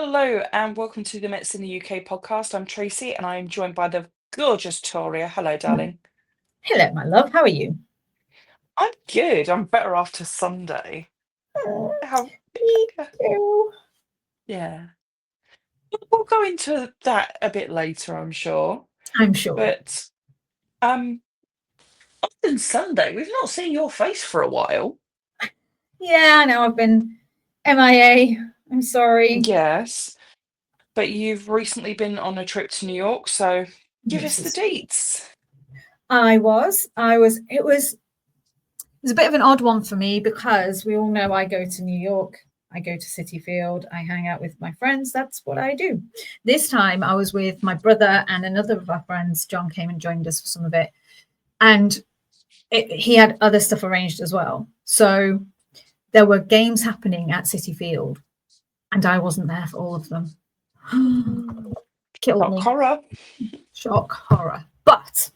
Hello and welcome to the Mets in the UK podcast. I'm Tracy and I'm joined by the gorgeous Toria. Hello, darling. Hello, my love. How are you? I'm good. I'm better after Sunday. How? Me Yeah. too. Yeah. We'll go into that a bit later, I'm sure. I'm sure. But um, often Sunday, we've not seen your face for a while. Yeah, I know I've been MIA. I'm sorry. Yes. But you've recently been on a trip to New York, so give us Yes, the deets. it was a bit of an odd one for me because we all know I go to New York. I go to City Field. I hang out with my friends. That's what I do. This time I was with my brother and another of our friends. John came and joined us for some of it. And he had other stuff arranged as well. So there were games happening at City Field and I wasn't there for all of them. Killed Rock me. horror. Shock, horror. But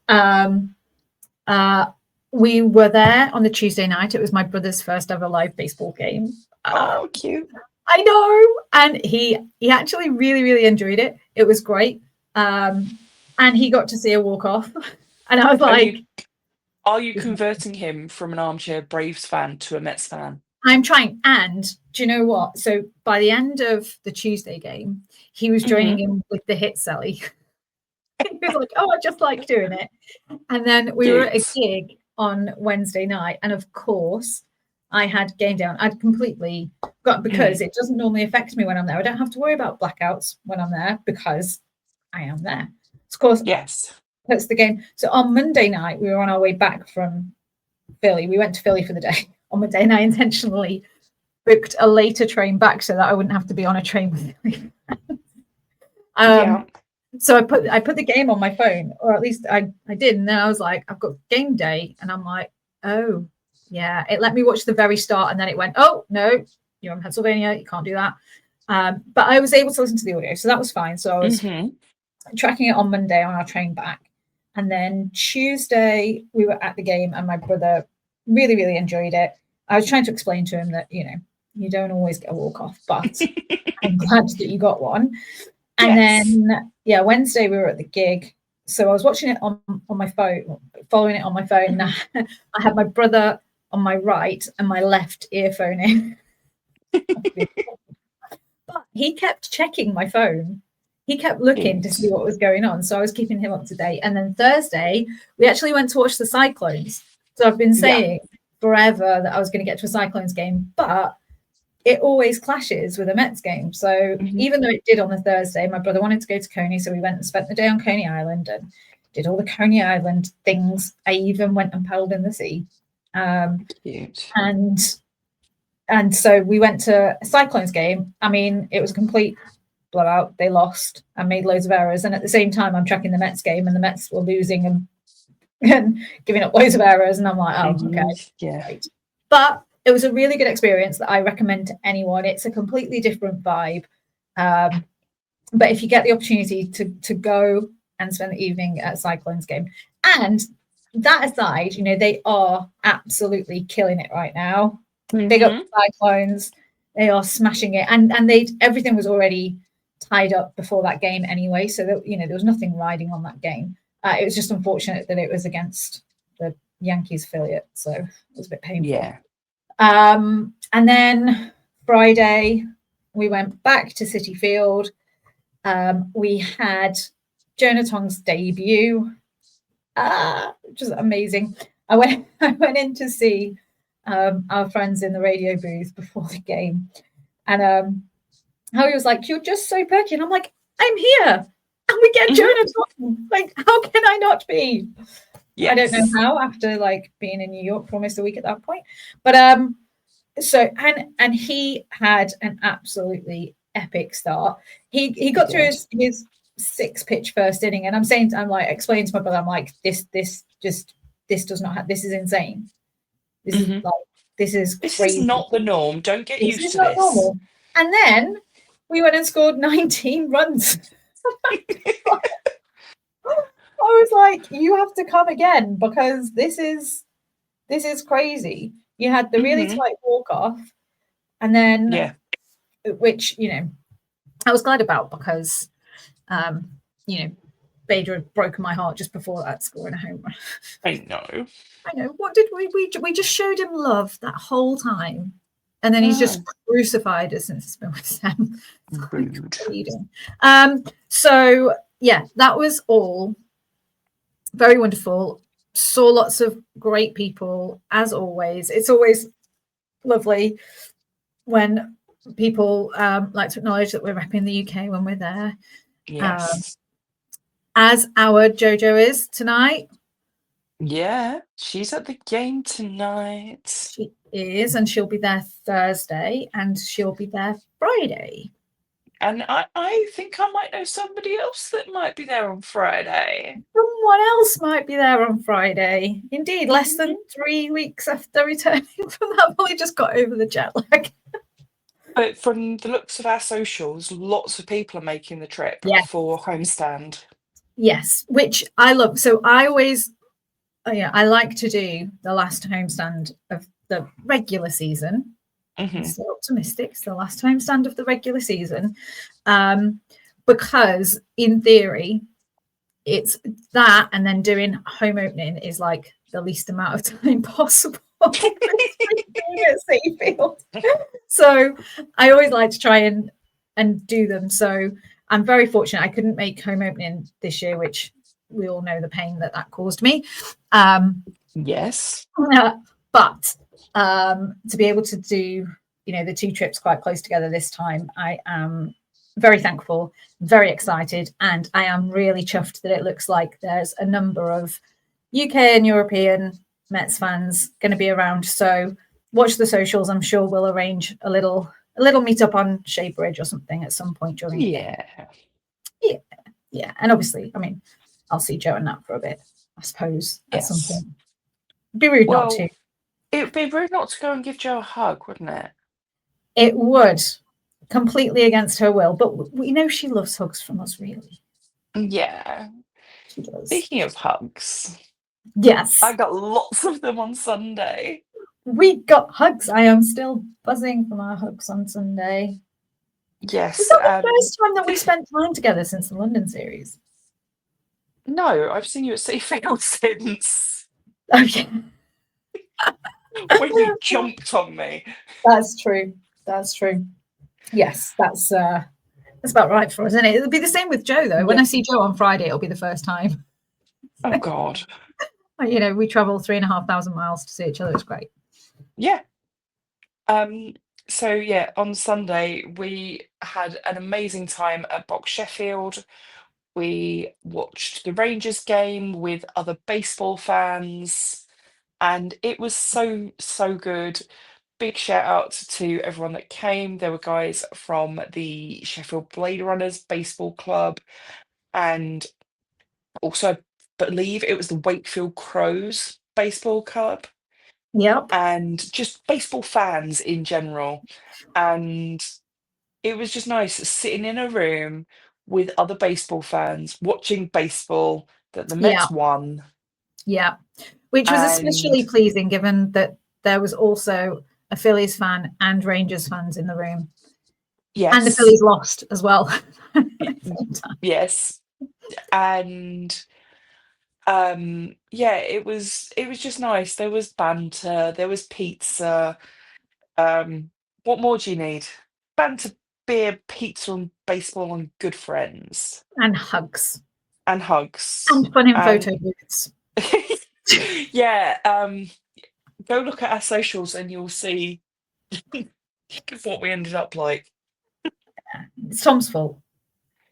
uh, we were there on the Tuesday night. It was my brother's first ever live baseball game. Oh, cute. I know, and he actually really enjoyed it. It was great, and he got to see a walk off, and I was like, Are you converting him from an armchair Braves fan to a Mets fan? I'm trying. And do you know what? So by the end of the Tuesday game, he was joining in with the hit Sally. He was like, "Oh, I just like doing it." And then we were at a gig on Wednesday night, and of course, I had game down. I'd completely got because it doesn't normally affect me when I'm there. I don't have to worry about blackouts when I'm there because I am there. Of course, Yes. that's the game. So on Monday night, we were on our way back from Philly. We went to Philly for the day on Monday, and I intentionally booked a later train back so that I wouldn't have to be on a train with Philly. Yeah. So I put the game on my phone, or at least I did, and then I was like, I've got game day, and I'm like, oh yeah. It let me watch the very start, and then it went, oh no, you're in Pennsylvania, you can't do that. But I was able to listen to the audio, so that was fine. So I was tracking it on Monday on our train back, and then Tuesday we were at the game, and my brother really enjoyed it. I was trying to explain to him that you don't always get a walk off, but I'm glad that you got one. And then, Wednesday we were at the gig. So I was watching it on my phone, following it on my phone. I had my brother on my right and my left earphone in. But he kept checking my phone. He kept looking to see what was going on. So I was keeping him up to date. And then Thursday, we actually went to watch the Cyclones. So I've been saying forever that I was going to get to a Cyclones game, but it always clashes with a Mets game. So even though it did on the Thursday, my brother wanted to go to Coney, so we went and spent the day on Coney Island and did all the Coney Island things. I even went and paddled in the sea. Cute. And so we went to a Cyclones game. I mean, it was a complete blowout. They lost and made loads of errors. And at the same time, I'm tracking the Mets game, and the Mets were losing and giving up loads of errors. And I'm like, oh, okay. Yeah. Great. But it was a really good experience that I recommend to anyone. It's a completely different vibe. But if you get the opportunity to go and spend the evening at a Cyclones game, and that aside, they are absolutely killing it right now. Big up the Cyclones. They are smashing it. And everything was already tied up before that game anyway. So that, there was nothing riding on that game. It was just unfortunate that it was against the Yankees affiliate. So it was a bit painful. Yeah. And then Friday, we went back to City Field. We had Jonah Tong's debut, which was amazing. I went in to see our friends in the radio booth before the game, and Howie was like, "You're just so perky," and I'm like, "I'm here, and we get Jonah Tong. Like, how can I not be?" Yes. I don't know how, after being in New York for almost a week at that point, but so and he had an absolutely epic start. He got through his 6-pitch first inning, and I'm like explaining to my brother, I'm like, this does not have, this is insane. This is this crazy. is not the norm. Don't get used to this. Normal. And then we went and scored 19 runs. I was like, you have to come again, because this is crazy. You had the really tight walk off, and then which I was glad about because, um, you know, Bader had broken my heart just before that, scoring a home run. I know. I know. What did we just showed him love that whole time, and then he's just Oh, crucified us since it's been with them. Like, rude. what are you doing? So yeah, that was all very wonderful. Saw lots of great people as always. It's always lovely when people like to acknowledge that we're repping the UK when we're there. Um, Yes. as our Jojo is tonight. Yeah, she's at the game tonight. She is, and she'll be there Thursday, and she'll be there Friday. And I think I might know somebody else that might be there on Friday. Someone else might be there on Friday. Indeed, less Mhm. than 3 weeks after returning from that, probably just got over the jet lag. But from the looks of our socials, lots of people are making the trip Yeah. for homestand. Yes, which I love. So I always, yeah, I like to do the last homestand of the regular season. I'm Hmm. still optimistic. It's the last homestand of the regular season, because in theory, it's that, and then doing home opening is like the least amount of time possible at Seafield. So I always like to try and do them. So I'm very fortunate. I couldn't make home opening this year, which we all know the pain that that caused me. Yes. But to be able to do, the two trips quite close together this time, I am very thankful, very excited, and I am really chuffed that it looks like there's a number of UK and European Mets fans going to be around. So watch the socials. I'm sure we'll arrange a little meetup on Shea Bridge or something at some point during the game. Yeah. Yeah, yeah, and obviously, I mean, I'll see Joe and Nat for a bit, I suppose, at some Yes. point. It'd be rude not to. Well, it would be rude not to go and give Jo a hug, wouldn't it? It would, completely against her will, but we know she loves hugs from us, really. Yeah. She does. Speaking of hugs, I Yes, got lots of them on Sunday. we got hugs. I am still buzzing from our hugs on Sunday. Was Yes. that the first time that we spent time together since the London series? No, I've seen you at Seafield since Oh, yeah. when you jumped on me. That's true. That's true. Yes, that's about right for us, isn't it? It'll be the same with Joe, though. When Yeah. I see Joe on Friday, it'll be the first time. Oh God. We travel 3,500 miles to see each other. It's great. Yeah. Um, so yeah, on Sunday we had an amazing time at Box Sheffield. We watched the Rangers game with other baseball fans, and it was so, so good. Big shout out to everyone that came. There were guys from the Sheffield Blade Runners Baseball Club, and also, I believe it was the Wakefield Crows Baseball Club, Yep. and just baseball fans in general. And it was just nice sitting in a room with other baseball fans watching baseball that the Yeah. Mets won. Yeah. Which was And especially pleasing given that there was also a Phillies fan and Rangers fans in the room. And the yes, Phillies lost as well. y- yes, and yeah, it was just nice. There was banter, there was pizza. Um, what more do you need? Banter, beer, pizza, and baseball, and good friends, And hugs. and hugs, And fun in photo and booths. yeah. Go look at our socials, and you'll see what we ended up like. It's Tom's fault.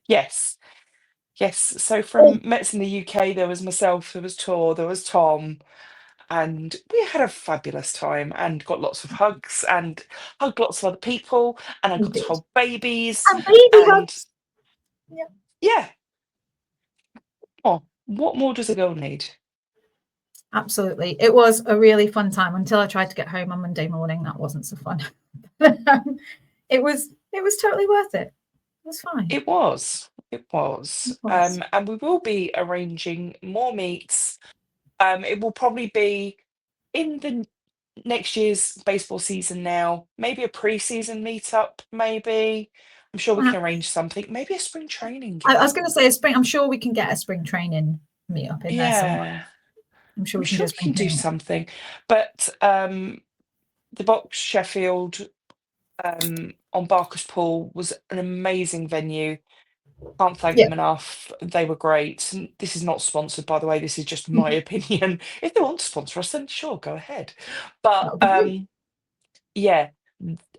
Yes, yes. So Oh, from Mets in the UK, there was myself, there was Tor, there was Tom, and we had a fabulous time and got lots of hugs and hugged lots of other people, and I we got to did. hold babies, And baby and hugs. Yeah. yeah. Oh, what more does a girl need? Absolutely. It was a really fun time until I tried to get home on Monday morning. That wasn't so fun. It was totally worth it. It was fine. It was. It It was. was. And we will be arranging more meets. It will probably be in the next year's baseball season now, maybe a pre-season meetup, maybe. I'm sure we Uh, can arrange something. Maybe a spring training I was game. going to say a spring. I'm sure we can get a spring training meet up in there somewhere. Yeah, I'm sure I'm we can do sure a we spring can do training. something. But the Box Sheffield on Barker's Pool was an amazing venue. Can't thank Yeah, them enough. They were great. This is not sponsored, by the way. This is just my opinion. If they want to sponsor us, then sure, go ahead. that But would be great.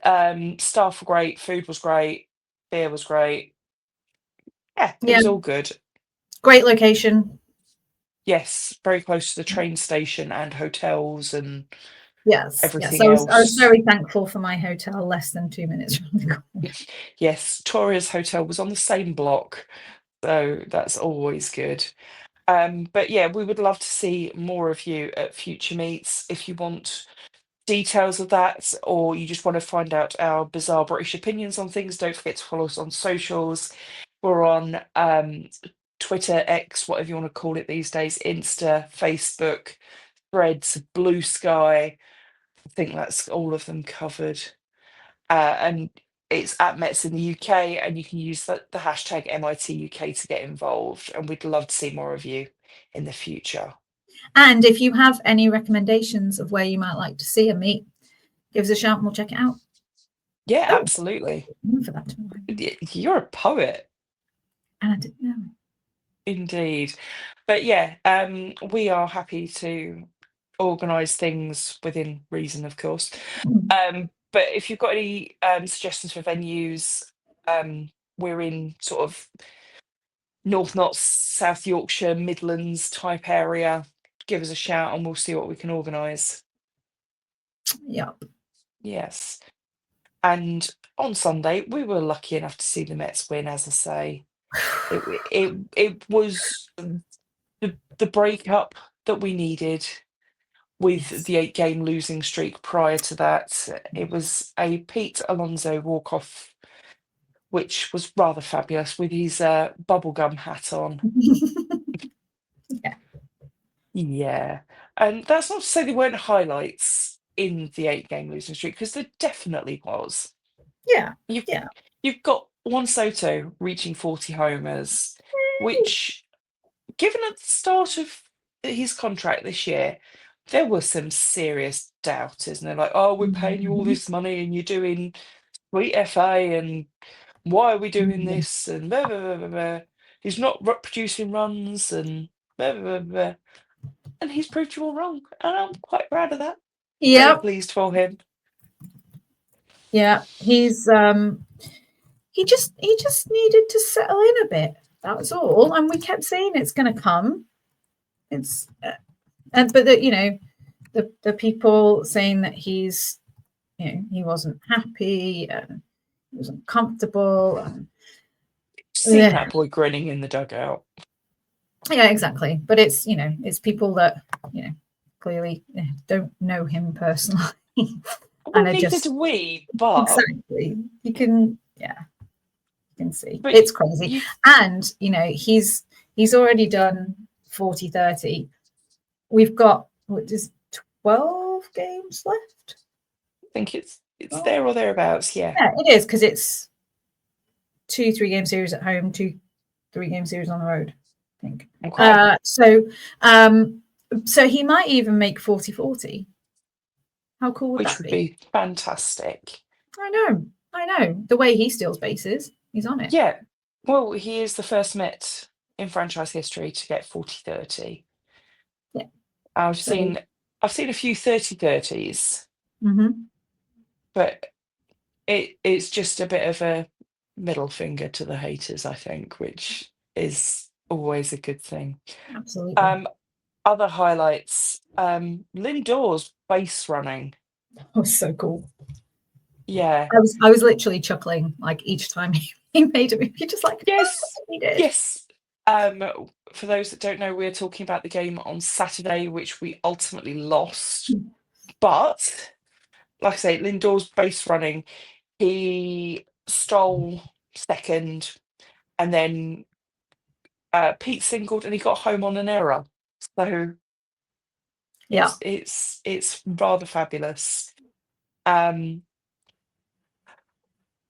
yeah, staff were great. Food was great. Beer was great. Yeah, it Yeah, was all good. great location. Yes, very close to the train station and hotels and Yes, yes. everything I was else. very thankful for my hotel less than 2 minutes from the corner. Yes, Toria's hotel was on the same block, so that's always good. But yeah, we would love to see more of you at future meets. If you want details of that, or you just want to find out our bizarre British opinions on things, don't forget to follow us on socials. We're on Twitter, X, whatever you want to call it these days, Insta, Facebook, Threads, Blue Sky. I think that's all of them covered. And it's at Mets in the UK, and you can use the hashtag MITUK to get involved. And we'd love to see more of you in the future. And if you have any recommendations of where you might like to see a meet, give us a shout and we'll check it out. Yeah, Oh, absolutely. for that tomorrow. You're a poet. And I didn't know. Indeed. But yeah, we are happy to organise things within reason, of course. But if you've got any suggestions for venues, we're in sort of North Notts, South Yorkshire, Midlands type area. Give us a shout and we'll see what we can organise. Yeah. Yes. And on Sunday, we were lucky enough to see the Mets win, as I say. It was the breakup that we needed with Yes. the 8 game losing streak prior to that. It was a Pete Alonso walk-off, which was rather fabulous with his bubblegum hat on. Yeah. Yeah. And that's not to say there weren't highlights in the 8 game losing streak, because there definitely was. Yeah. You've Yeah. you've got Juan Soto reaching 40 homers, which, given at the start of his contract this year, there was some serious doubters, and they're like, "Oh, we're paying you all Mhm. this money, and you're doing sweet FA, and why are we doing Mhm. this?" And blah, blah, blah, blah, blah. He's not producing runs, and blah, blah, blah, blah. And he's proved you all wrong, and I'm quite proud of that. Very Yep. pleased for him. Yeah. He just needed to settle in a bit. That was all. And we kept saying it's gonna come. It's and but the people saying that he wasn't happy and he wasn't comfortable and Seen yeah, that boy grinning in the dugout. yeah, exactly. But it's people that clearly don't know him personally Well, and are neither just do we, but exactly you can see but it's crazy. you And he's already done 40-30. We've got what is 12 games left. think it's Well, there or thereabouts, yeah. yeah, it is because it's 2 3 game series at home, 2 3 game series on the road, I think. Okay. So he might even make 40-40. How cool would Which that would be? be fantastic. I know the way he steals bases, he's on it. Yeah. Well, he is the first Met in franchise history to get 40-30. Yeah. I've So seen I've seen a few 30-30s, mhm, but it's just a bit of a middle finger to the haters, I think, which is always a good thing. absolutely. Um, Other highlights, Lindor's base running. That was so cool. Yeah. I was literally chuckling like each time he made it. You're just like, Yes. he did. Yes. For those that don't know, we're talking about the game on Saturday, which we ultimately lost. But like I say, Lindor's base running, he stole second, and then Pete singled, and he got home on an error. So Yeah. it's rather fabulous. Um,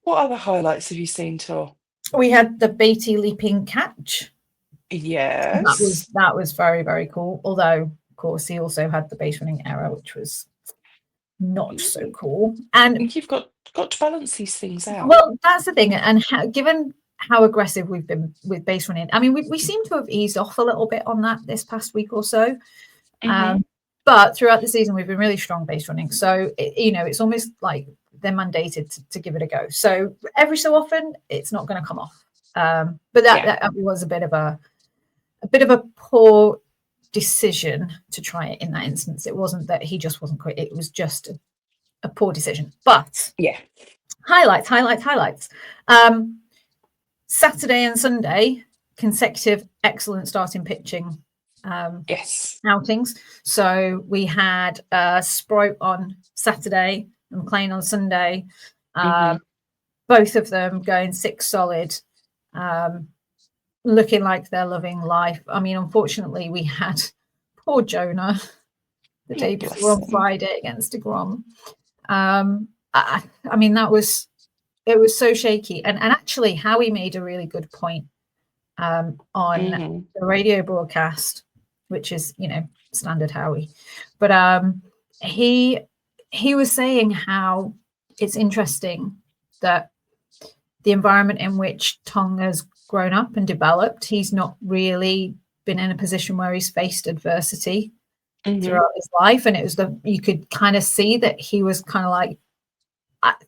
What other highlights have you seen, Tor? We had the Beatty leaping catch. Yes. That was very, very cool. Although, of course, he also had the base running error, which was not so cool. And You've got to balance these things out. well, that's the thing. And given how aggressive we've been with base running, I mean, we seem to have eased off a little bit on that this past week or so. Hmm. But throughout the season, we've been really strong base running. So, it's almost like they're mandated to give it a go. So every so often, it's not going to come off. But Yeah. that was a bit of a poor decision to try it in that instance. It wasn't that he just wasn't quick. It was just a poor decision. But Yeah. highlights. Saturday and Sunday, consecutive excellent starting pitching Yes. outings. So we had Sprout on Saturday and McLean on Sunday. Hmm. Both of them going 6 solid, looking like they're loving life. I mean, unfortunately, we had poor Jonah the Oh, day before bless on them. Friday against DeGrom. I mean, it was so shaky. And actually, Howie made a really good point on Hmm. the radio broadcast, which is, standard Howie. But he was saying how it's interesting that the environment in which Tong has grown up and developed, he's not really been in a position where he's faced adversity Hmm. throughout his life. And it was you could kind of see that he was kind of like,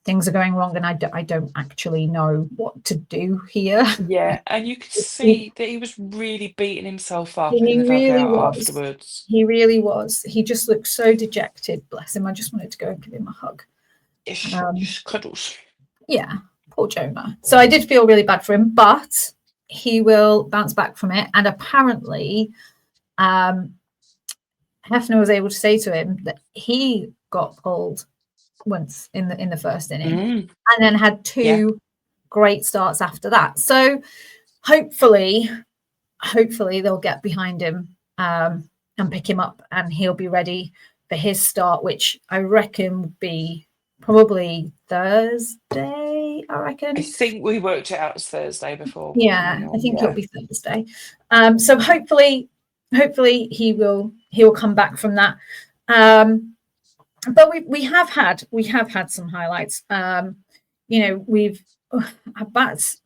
things are going wrong and I don't actually know what to do here. Yeah, and you could he, see that he was really beating himself up in he the really dugout was. afterwards. He really was. He just looked so dejected. Bless him. I just wanted to go and give him a hug. Ish, Um, just cuddles. yeah, poor Jonah. So I did feel really bad for him, but he will bounce back from it. And apparently, um, Hefner was able to say to him that he got pulled once in the first inning, Mm, and then had yeah. 2 great starts after that. So hopefully, they'll get behind him and pick him up, and he'll be ready for his start, which I reckon would be probably Thursday. I I reckon. think we worked it out as Thursday before Yeah, coming I on. think it'll Yeah. be Thursday. So hopefully he will come back from that. But we have had some highlights. We've our bats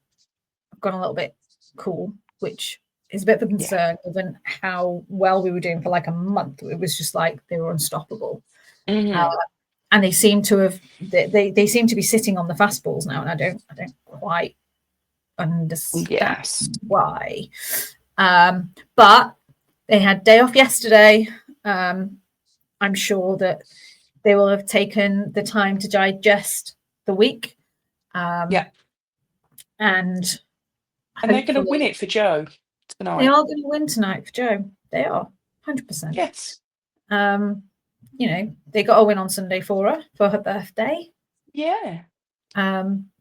have gone a little bit cool, which is a bit of a Yeah. concern given how well we were doing for like a month. It was just like they were unstoppable. Uh, Hmm. and they seem to have they seem to be sitting on the fastballs now, and I don't quite understand Yes. why. But they had day off yesterday. I'm sure that they will have taken the time to digest the week, Yeah. and And they're going to win hopefully it for Joe they tonight. are going to win tonight for Joe. They are 100%. Yes. Um, they got a win on Sunday for her birthday. Yeah.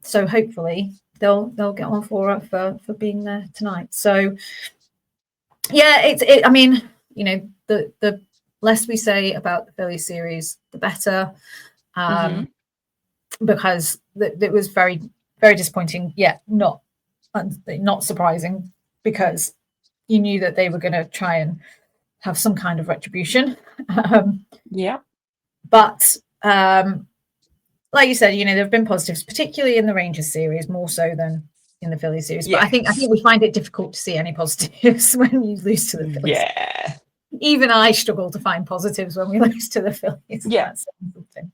So hopefully they'll get on for her for being there tonight. So yeah, I mean, the less we say about the Philly series, the better, Hmm. because it was very, very disappointing. Yeah, not surprising, because you knew that they were going to try and have some kind of retribution. Um, Yeah. but like you said, there have been positives, particularly in the Rangers series, more so than in the Philly series. But I think Yes. we find it difficult to see any positives when you lose to the Phillies. Yeah. Even I struggle to find positives when we lose to the Phillies. Yeah. That's something.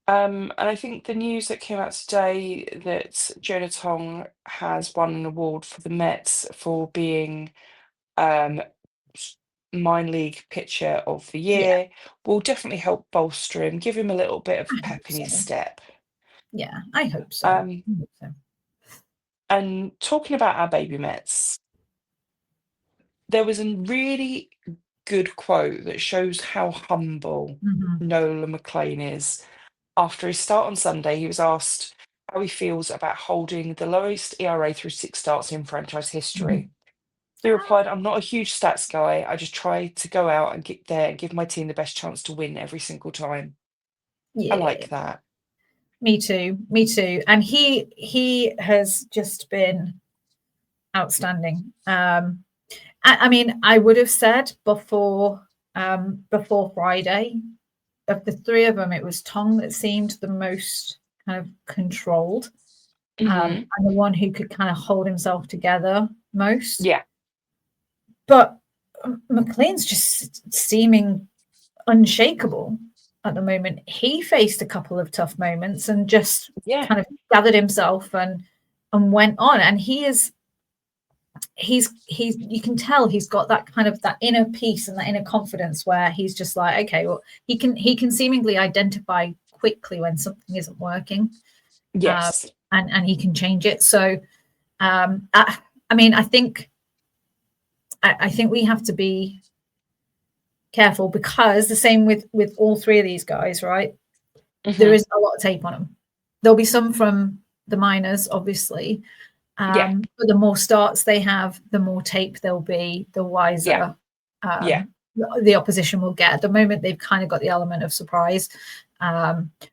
And I think the news that came out today that Jonah Tong has won an award for the Mets for being um, Mine League Pitcher of the Yeah, Year will definitely help bolster him, give him a little bit I of hope pep in his so. step. Yeah, I hope so. Um, I hope so. and talking about our baby Mets, there was a really good quote that shows how humble Mhm, Nolan McLean is. After his start on Sunday, he was asked how he feels about holding the lowest ERA through 6 starts in franchise history. mhm. He replied, "I'm not a huge stats guy. I just try to go out and get there and give my team the best chance to win every single time." I Yeah, like that. Me too. Me too. And he has just been outstanding. I mean, I would have said before Friday, of the three of them, it was Tong that seemed the most kind of controlled, and the one who could kind of hold himself together most. Yeah. But McLean's just seeming unshakable at the moment. He faced a couple of tough moments and just kind of gathered himself and went on. And he's you can tell he's got that kind of that inner peace and that inner confidence where he's just like, okay, well, he can seemingly identify quickly when something isn't working. Yes. And he can change it. So I mean, I think we have to be careful, because the same with all three of these guys, right? There is a lot of tape on them. There'll be some from the minors, obviously, but the more starts they have, the more tape there'll be, the wiser the opposition will get. At the moment, they've kind of got the element of surprise.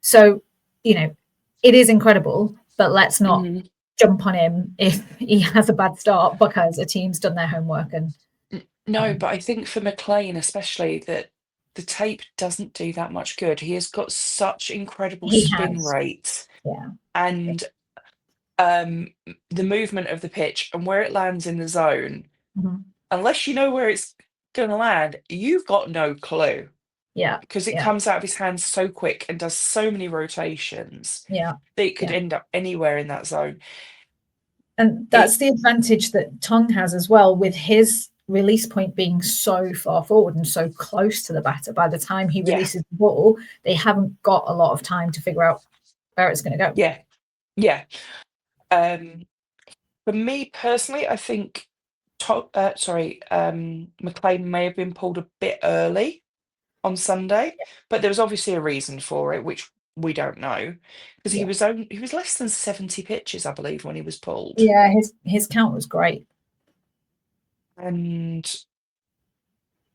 So, you know, it is incredible, but let's not jump on him if he has a bad start because a team's done their homework. And no, but I think for McLean especially, that the tape doesn't do that much good. He has got such incredible spin rate, and the movement of the pitch and where it lands in the zone. Unless you know where it's going to land, you've got no clue. Because it comes out of his hands so quick and does so many rotations. That it could end up anywhere in that zone. And that's the advantage that Tong has as well, with his release point being so far forward and so close to the batter. By the time he releases the ball, they haven't got a lot of time to figure out where it's going to go. For me personally, I think McLean may have been pulled a bit early on Sunday, but there was obviously a reason for it, which we don't know, because he was less than 70 pitches, I believe, when he was pulled. Yeah, his count was great. And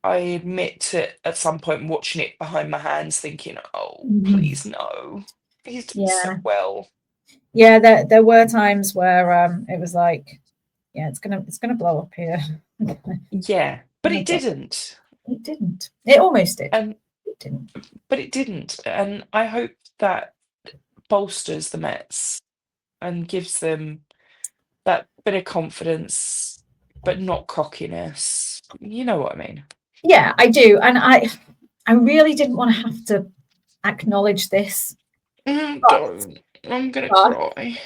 I admit to at some point watching it behind my hands, thinking, "Oh, please no, he's done so well." Yeah, there were times where it was like, yeah, it's gonna blow up here. Yeah, but it didn't. It didn't. It almost did. And it didn't. But it didn't. And I hope that bolsters the Mets and gives them that bit of confidence, but not cockiness. You know what I mean? Yeah, I do. And I really didn't want to have to acknowledge this. Don't. I'm going to cry.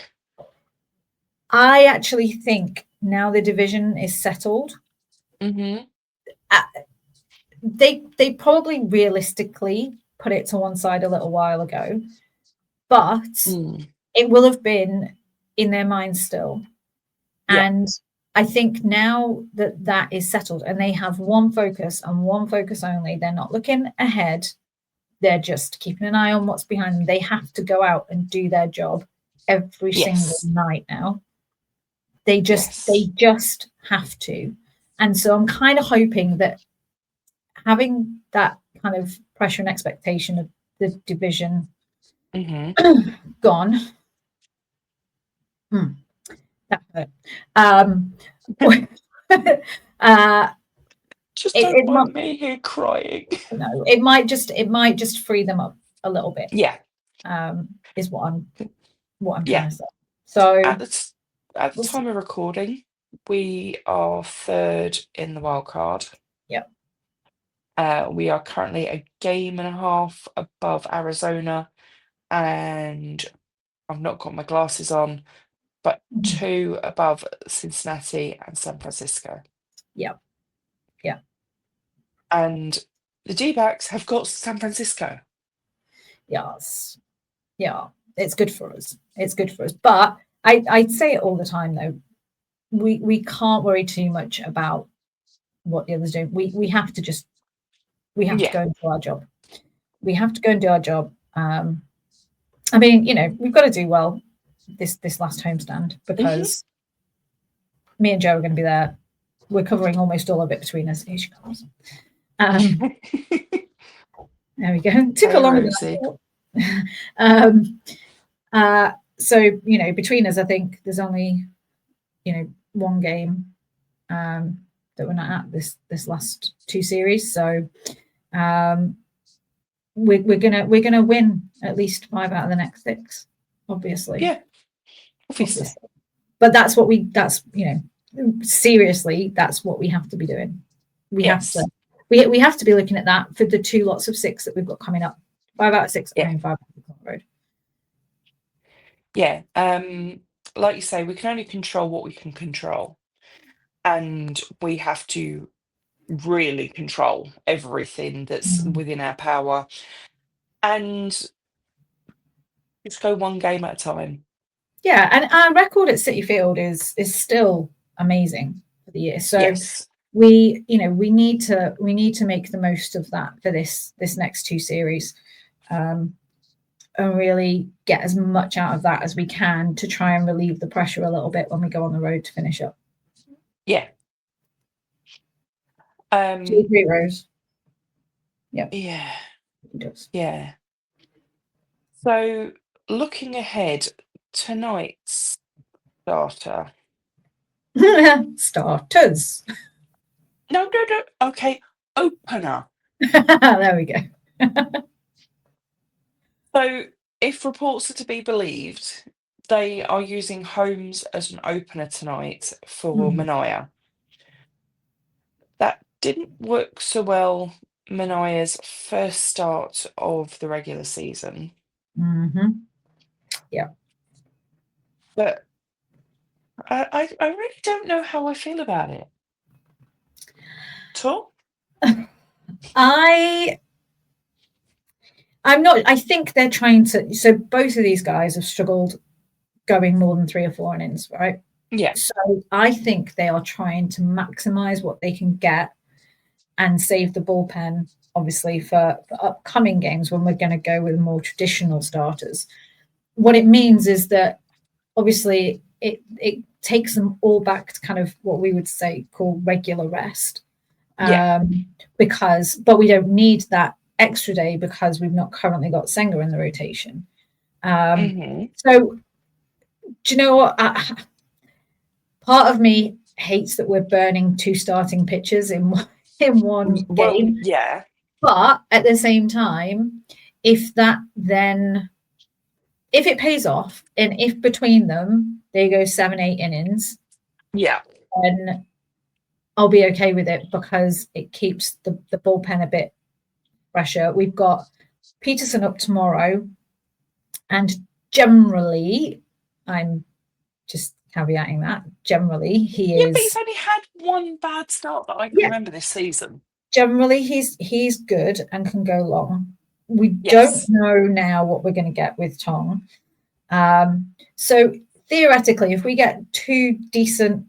I actually think now the division is settled. They probably realistically put it to one side a little while ago, but it will have been in their minds still. And I think now that is settled and they have one focus and one focus only, they're not looking ahead. They're just keeping an eye on what's behind them. They have to go out and do their job every single night now. They just have to. And so I'm kind of hoping that having that kind of pressure and expectation of the division gone. That hurt. Just don't mind me here crying. No, it might just free them up a little bit. Yeah. Is what I'm trying to say. So at the time of recording, we are third in the wild card. Yep. We are currently a game and a half above Arizona, and I've not got my glasses on, but 2 above Cincinnati and San Francisco. Yep. And the D-backs have got San Francisco. Yes. Yeah. It's good for us. But I'd say it all the time though. We can't worry too much about what the others do. We have to to go and do our job. We have to go and do our job. I mean, you know, we've got to do well this last homestand because me and Joe are going to be there. We're covering almost all of it between us. Here she comes. There we go. Took a longer than I thought. So, between us, I think there's only, one game that we're not at this last two series. So um, we're gonna win at least 5 out of the next 6, obviously. Yeah, obviously. Obviously. But that's seriously, that's what we have to be doing. We have to Yes. we have to be looking at that for the 2 lots of 6 that we've got coming up. 5 out of 6 at Yeah. home, 5 out of 6 on the road. Yeah. Like you say, we can only control what we can control. And we have to really control everything that's Mm. within our power and just go one game at a time. Yeah, and our record at City Field is still amazing for the year. So Yes. we need to make the most of that for this next 2 series, and really get as much out of that as we can to try and relieve the pressure a little bit when we go on the road to finish up. Yeah. Do you agree, Rose? Yeah, Yeah. he does. Yeah. So looking ahead, tonight's starter. Starters. No, no, no. Okay. Opener. There we go. So if reports are to be believed, they are using Holmes as an opener tonight for Mm-hmm. Mania. That didn't work so well Mania's first start of the regular season. Mm-hmm. Yeah. But I really don't know how I feel about it. At I I'm not. I think they're trying to. So both of these guys have struggled going more than 3 or 4 innings, right? Yeah. So I think they are trying to maximize what they can get and save the bullpen, obviously, for upcoming games when we're going to go with more traditional starters. What it means is that obviously it takes them all back to kind of what we would say call regular rest, Yeah. but we don't need that extra day because we've not currently got Senga in the rotation. Hmm. So do you know what? Part of me hates that we're burning 2 starting pitchers in one Well, game, yeah. but at the same time, if that then if it pays off, and if between them they go 7, 8 innings, Yeah. then I'll be okay with it because it keeps the bullpen a bit fresher. We've got Peterson up tomorrow, and generally, I'm just caveating that. Generally, he Yeah, but he's is. only had one bad start that I can Yeah, remember this season. generally he's good and can go long. We don't Yes. know now what we're going to get with Tong. So theoretically, if we get two decent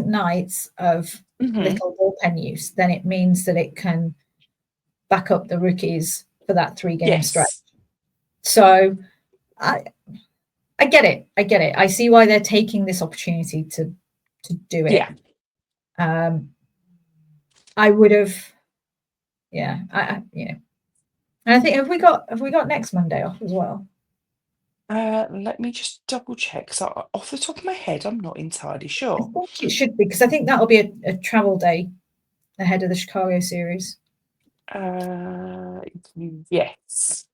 nights of Hmm. little bullpen use, then it means that it can back up the rookies for that 3 game stretch. Yes. So I I get it. I get it. I see why they're taking this opportunity to do it. Yeah. I would have, yeah. And I think have we got next Monday off as well? Let me just double check. So off the top of my head, I'm not entirely I sure. think it should be because I think that'll be a travel day ahead of the Chicago series. Uh, yes.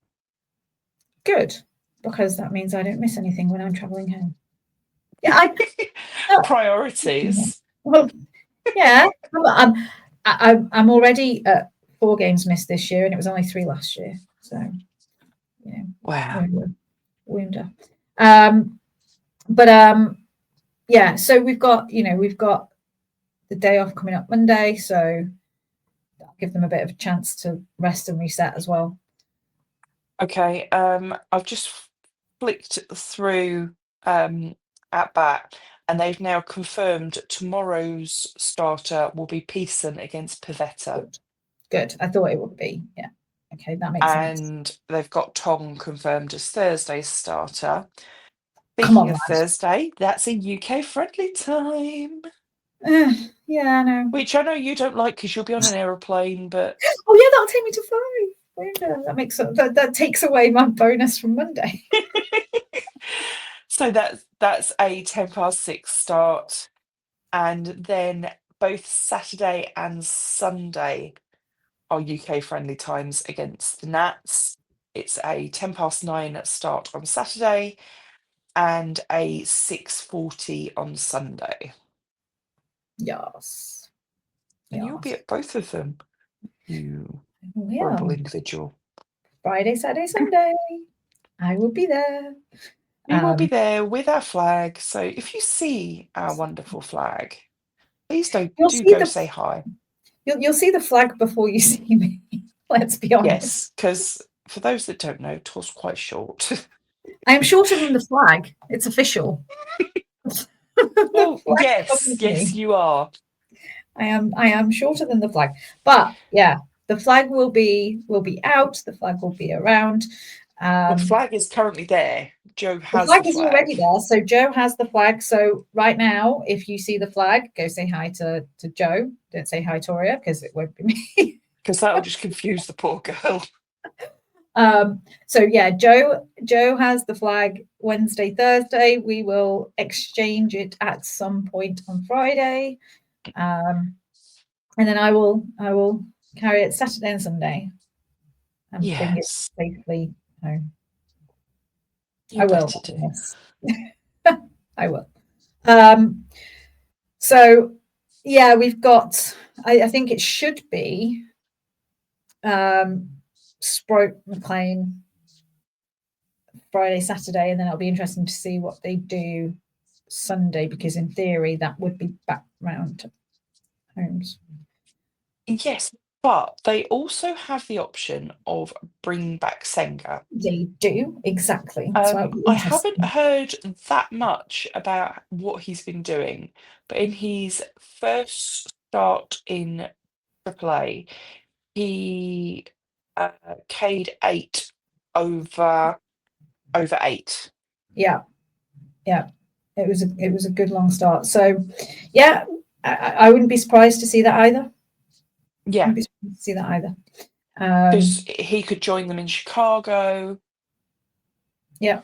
Good, because that means I don't miss anything when I'm traveling home. Yeah, Priorities. well, yeah. I'm already at 4 games missed this year, and it was only 3 last year. So, yeah, Wow. wonder. But yeah. So we've got the day off coming up Monday, so that'll give them a bit of a chance to rest and reset as well. Okay. I've just flicked through at bat, and they've now confirmed tomorrow's starter will be Pearson against Pavetta. Good. I thought it would be. Yeah. Okay, that makes sense. And they've got Tong confirmed as Thursday's starter. Come Speaking on, of lads. Thursday, that's a UK friendly time, Yeah, I know. which I know you don't like because you'll be on an aeroplane, but Oh yeah, that'll take me to 5. That takes away my bonus from Monday. So that's a 6:10 start, and then both Saturday and Sunday are UK friendly times against the Nats. It's a 9:10 start on Saturday and a 6:40 on Sunday. Yes. And you'll be Yes. at both of them, you Yeah. horrible individual. Friday, Saturday, Sunday. I will be there. We will be there with our flag. So if you see our wonderful flag, please You'll do see go the say hi. you'll see the flag before you see me. Let's be honest. Yes, because for those that don't know, Tor's quite short. I am shorter than the flag. It's official. The Well, flag yes, covers yes, me. you are. I am shorter than the flag. But yeah, the flag will be out, the flag will be around. Well, the flag is currently there. Joe The has flag the is flag already there. So Joe has the flag. So right now, if you see the flag, go say hi to Joe. Don't say hi, Toria, because it won't be me. because that'll just confuse the poor girl. So yeah, Joe has the flag Wednesday, Thursday. We will exchange it at some point on Friday. And then I will carry it Saturday and Sunday and bring it Yes, safely home. you I will. better do. Yes. I will. So yeah, we've got I think it should be Sprout McLean Friday, Saturday, and then it'll be interesting to see what they do Sunday, because in theory that would be back round to homes. Yes, but they also have the option of bring back Senga. They do, exactly. So it'll be I haven't interesting. heard that much about what he's been doing, but in his first start in AAA, he K'd 8 over 8. Yeah, yeah. It was a good long start. So yeah, I wouldn't be surprised to see that either. Yeah, Wouldn't be surprised to see that either. because he could join them in Chicago. Yeah.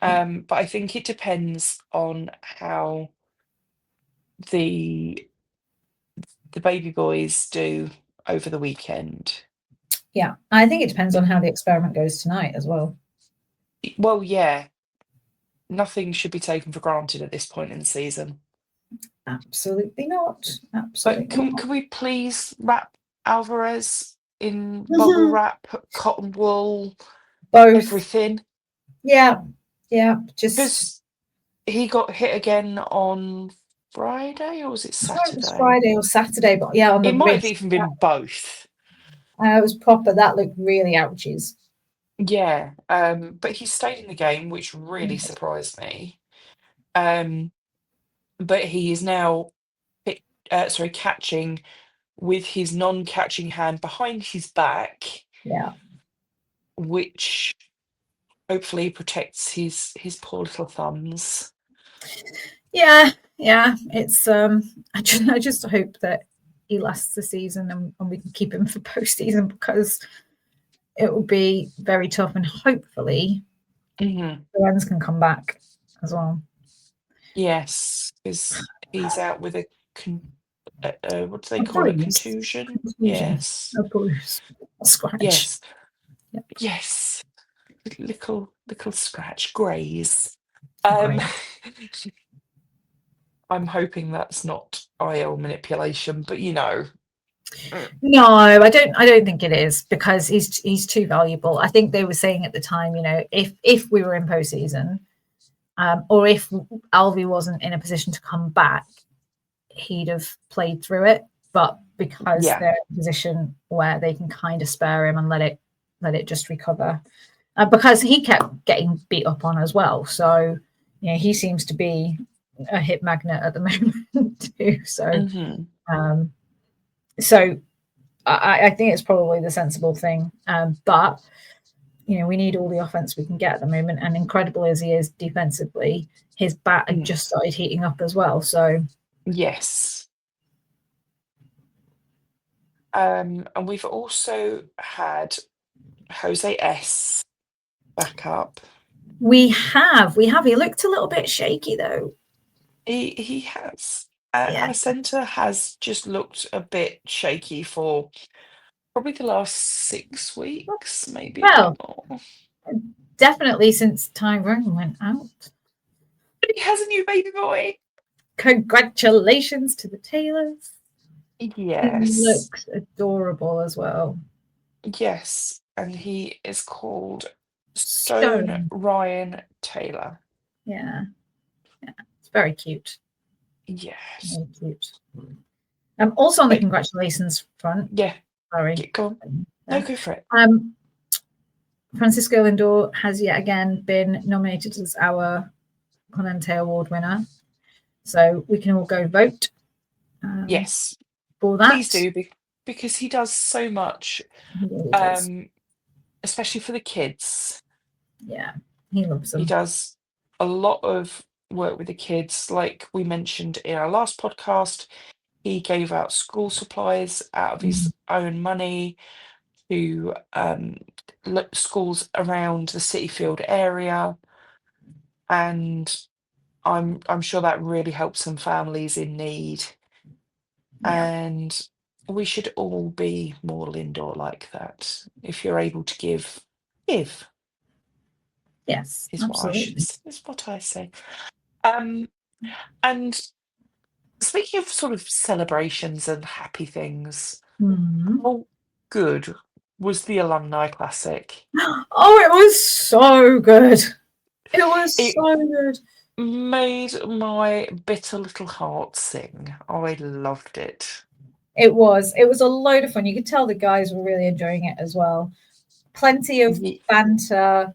But I think it depends on how the the baby boys do over the weekend. Yeah. I think it depends on how the experiment goes tonight as well. Well, yeah, nothing should be taken for granted at this point in the season. Absolutely not. But Absolutely can not. we please wrap Alvarez in bubble Mhm. wrap, cotton wool, Both. everything? Yeah. Yeah. Just Because he got hit again on Friday, or was it it was Saturday? Friday or Saturday, but yeah, on the It might have wrist. even been both. It was proper. That looked really ouchies. Yeah, but he stayed in the game, which really surprised me. Um, but he is now catching with his non-catching hand behind his back, Yeah. which hopefully protects his poor little thumbs. Yeah. Yeah. It's I just hope that he lasts the season, and we can keep him for postseason, because it will be very tough, and hopefully Hmm. the Rens can come back as well. Yes, because he's out with what do they A call it? bruise. Contusion? Confusion. Yes. A bruise. A scratch. Yes. Yeah. Yes. Little scratch, graze. Great. I'm hoping that's not IL manipulation, but you know. Mm. No, I don't think it is, because he's too valuable. I think they were saying at the time, if we were in postseason, or if Alvy wasn't in a position to come back, he'd have played through it. But because Yeah. they're in a position where they can kind of spare him and let it just recover, because he kept getting beat up on as well. So he seems to be a hit magnet at the moment too. So Hmm. um, so I think it's probably the sensible thing. But we need all the offense we can get at the moment. And incredible as he is defensively, his bat had just started heating up as well. So Yes. And we've also had Jose S back up. We have. He looked a little bit shaky though. He has. Yeah. Our centre has just looked a bit shaky for probably the last 6 weeks, maybe a bit Well, more. definitely since Tyrone went out. He has a new baby boy. Congratulations to the Taylors. He Yes. looks adorable as well. Yes. And he is called Stone Stone. Ryan Taylor. Yeah. Yeah. It's very cute. Yes. Very cute. Also on the But congratulations front, yeah, sorry. get gone. No, go for it. Francisco Lindor has yet again been nominated as our Clemente Award winner. So we can all go vote Yes. for Please that. do, because he does so much, He really does. especially for the kids. Yeah, he loves He them. does a lot of work with the kids. Like we mentioned in our last podcast, he gave out school supplies out of his own money to schools around the Cityfield area, and I'm sure that really helps some families in need. Yeah. And we should all be more Lindor like that. If you're able to give Yes, is what absolutely. is what I say. Um, and speaking of sort of celebrations and happy things, Mm. how good was the alumni classic? Oh, it was so good. It was It so good. made my bitter little heart sing. I loved it. It was. It was a load of fun. You could tell the guys were really enjoying it as well. Plenty of Ye- banter.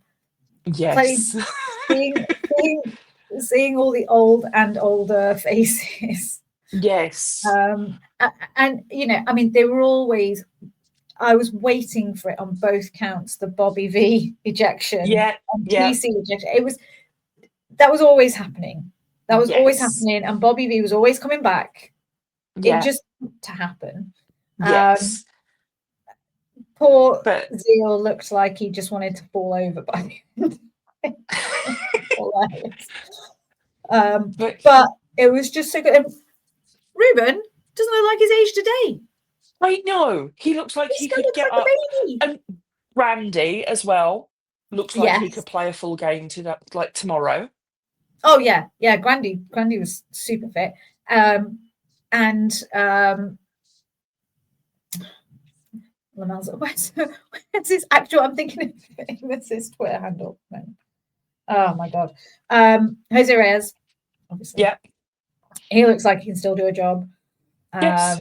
Plenty yes. seeing seeing seeing all the old and older faces. Yes. And you know, I mean, they were always. I was waiting for it on both counts. The Bobby V ejection Yeah. and Yeah. TC ejection. It was that was always happening. That was always Yes. happening, and Bobby V was always coming back. It Yeah. just to happen. Um, Yes. Poor But Zeal looked like he just wanted to fall over by the end. Hilarious. but But it was just so good. And Ruben doesn't look like his age today. I know he looks like He he still could looks get like a up, baby. and Randy as well looks like he Yes. could play a full game to like tomorrow. Oh yeah, yeah. Grandy was super fit. And Lamel's where's his actual? I'm thinking of what's his Twitter handle. No. Oh my god. Jose Reyes, obviously. Yeah. He looks like he can still do a job. Yes.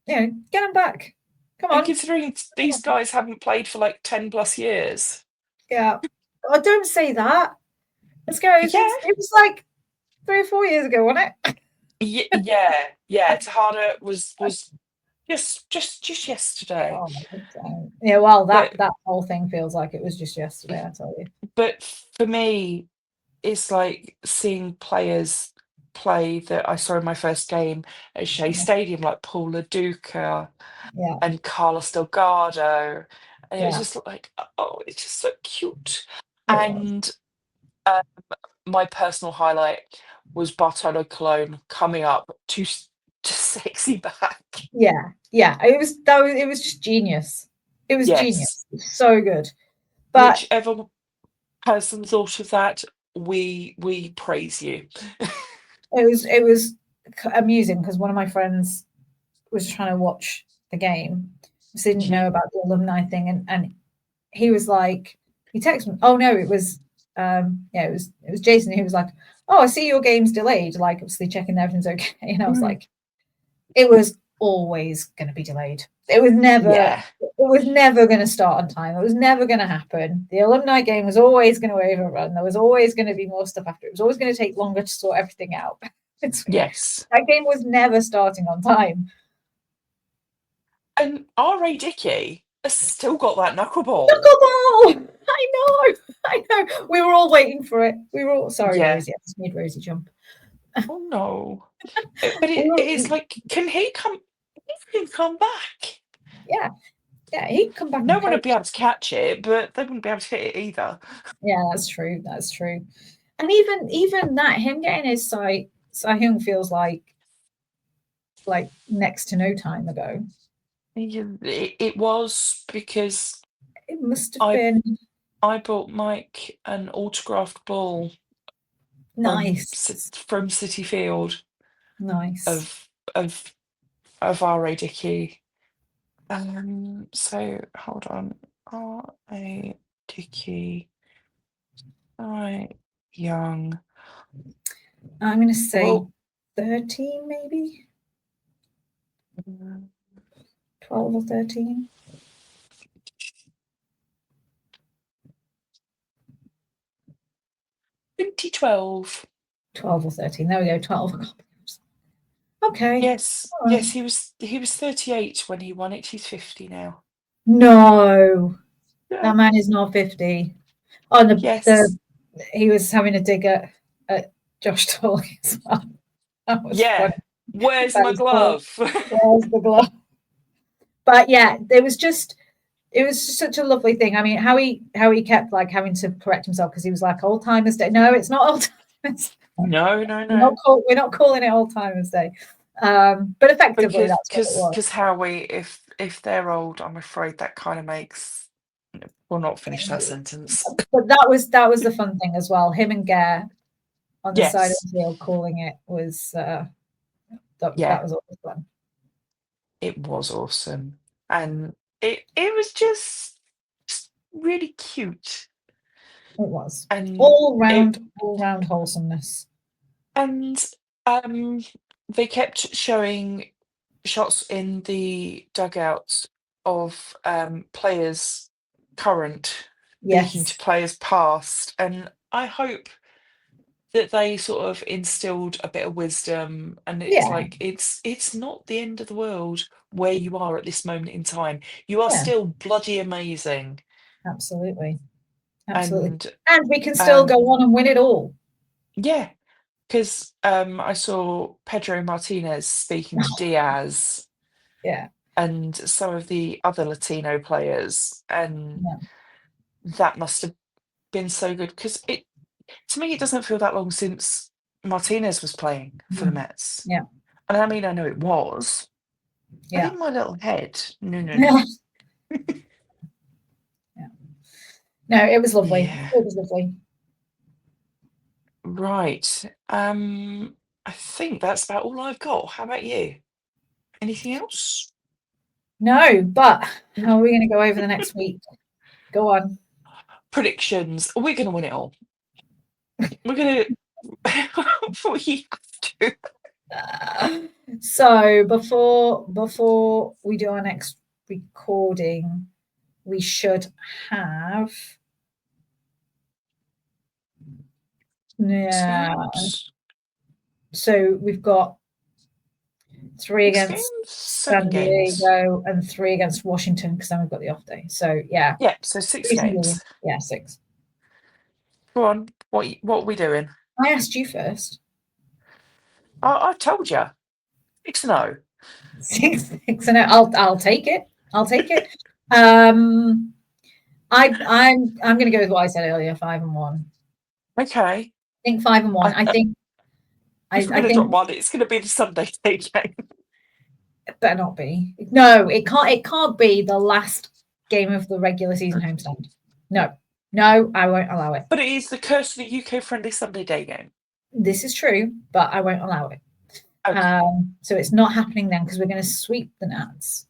Get him back. Come And on. considering Come these on. guys haven't played for like 10 plus years. Yeah. Oh, don't say that. Let's go. Yeah. It was like 3 or 4 years ago, wasn't it? Yeah. Yeah. Tahada was just yesterday. Oh, don't. Yeah, well, But that whole thing feels like it was just yesterday, I tell you. but for me, it's like seeing players play that I saw in my first game at Shea Yeah, Stadium, like Paul Duca yeah, and Carlos Delgado. And it was yeah, just like, oh, it's just so cute. it was. And uh, my personal highlight was Bartolo Colon coming up to sexy back. Yeah, yeah. It was just genius. It was Yes. genius. It was so good. But Whichever person thought of that, we praise you. it was amusing because one of my friends was trying to watch the game, didn't Mhm. know about the alumni thing, and he was like, he texted me. Oh no, it was yeah, it was Jason. He was like, oh, I see your game's delayed. Like obviously checking that everything's okay. And I was Mm. like, it was always going to be delayed. It was never. Yeah. It was never going to start on time. It was never going to happen. The alumni game was always going to overrun. There was always going to be more stuff after. It was always going to take longer to sort everything out. Yes. That game was never starting on time. And R.A. Dickey has still got that knuckleball. Knuckleball! I know. We were all waiting for it. We were all sorry, Yeah. Rosie. I just made Rosie jump. Oh no. But We it were, is like, can he come back? yeah. Yeah, he'd come back No and one would be coach. able to catch it, but they wouldn't be able to hit it either. Yeah, that's true. That's true. And even that, him getting his sight, Hyung feels like next to no time ago. Yeah, it was because It must have I been I bought Mike an autographed ball nice. from City Field Nice. of of R.A. Dickey. So hold on, R.A. Dickey, right, young. I'm going to say Well, 13, maybe mm, 12 or 13. 2012. 12 or 13. There we go. 12. Okay. Yes, All right. yes, he was 38 when he won it. He's 50 now. No, Yeah. that man is not 50. Oh, the Yes. he was having a dig at Josh Tolley as well. That was funny. Yeah. Where's That my was funny. glove? Where's the glove? But yeah, it was just such a lovely thing. I mean, how he kept like having to correct himself because he was like Old Timers Day. No, it's not Old Timers. No, no, no. We're not calling it Old Timers Day. But effectively, Because that's what it was. Howie, if they're old, I'm afraid that kind of makes. We'll not finish that sentence. But that was the fun thing as well. Him and Gare on the side of Yes. the field calling it was that Yeah, was always fun. it was awesome. And it was just really cute. It was And it all round wholesomeness. and um they kept showing shots in the dugouts of players current speaking to Yes, players past, and I hope that they sort of instilled a bit of wisdom, and it's yeah, like it's not the end of the world where you are at this moment in time. You are yeah, still bloody amazing. absolutely, absolutely. And And we can still go um on and win it all. yeah, because I saw Pedro Martinez speaking to Diaz Yeah, and some of the other Latino players, and yeah, that must have been so good because it to me it doesn't feel that long since Martinez was playing for the mm, Mets. yeah, And I mean I know it was, but yeah, in my little head, no, no, no. yeah. No, it was lovely. Yeah. It was lovely. Right. I think that's about all I've got. How about you? Anything else? No, but how are we going to go over the next week? Go on. Predictions. We're gonna win it all. We're gonna we have to. So before we do our next recording, we should have yeah. Games. So we've got three Six against games? Seven San games. Diego and three against Washington because then we've got the off day. So yeah, Yeah, so six three San Diego. games. Yeah, six. Go on. What are we doing? I asked you first. I told you. 6-0. Six and I'll take it. I'll take it. Um, I'm going to go with what I said earlier. 5-1. Okay. I think 5-1. I think If we're I gonna drop think one, it's gonna be the Sunday state game. it better not be. No, it can't. It can't be the last game of the regular season homestand. No, no, I won't allow it. But it is the curse of the UK friendly Sunday day game. This is true, but I won't allow it. Okay. So it's not happening then because we're going to sweep the Nats.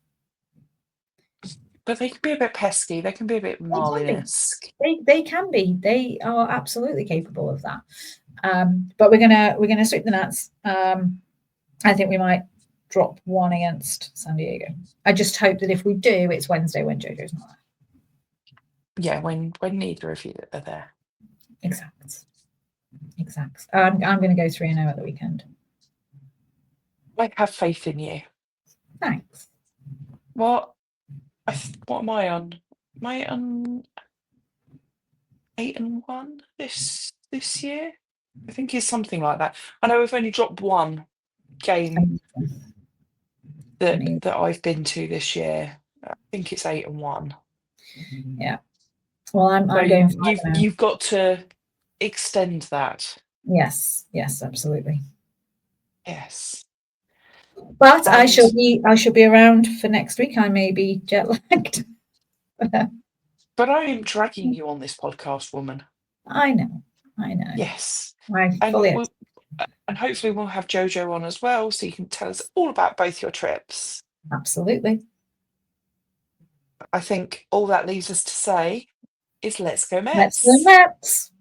But they can be a bit pesky. They can be a bit They can be. Marlin-esque. They can be. They are absolutely capable of that. But we're gonna sweep the Nats. I think we might drop one against San Diego. I just hope that if we do, it's Wednesday when JoJo's not there. Yeah, when neither of you are there. Exact. Exact. I'm going to go 3-0 at the weekend. I have faith in you. Thanks. What? What am I on? Am I on 8-1 this year? I think it's something like that. I know we've only dropped one game that I've been to this year. I think it's 8 and 1. Yeah. Well, I'm So going 5-0. you've got to extend that. Yes, yes, absolutely. Yes. But I And shall be around for next week. I may be jet lagged. but I am dragging you on this podcast, woman. I know. Yes. I And fully and hopefully we'll have Jojo on as well, so you can tell us all about both your trips. absolutely. I think all that leaves us to say is let's go Let's go Mets. Mets.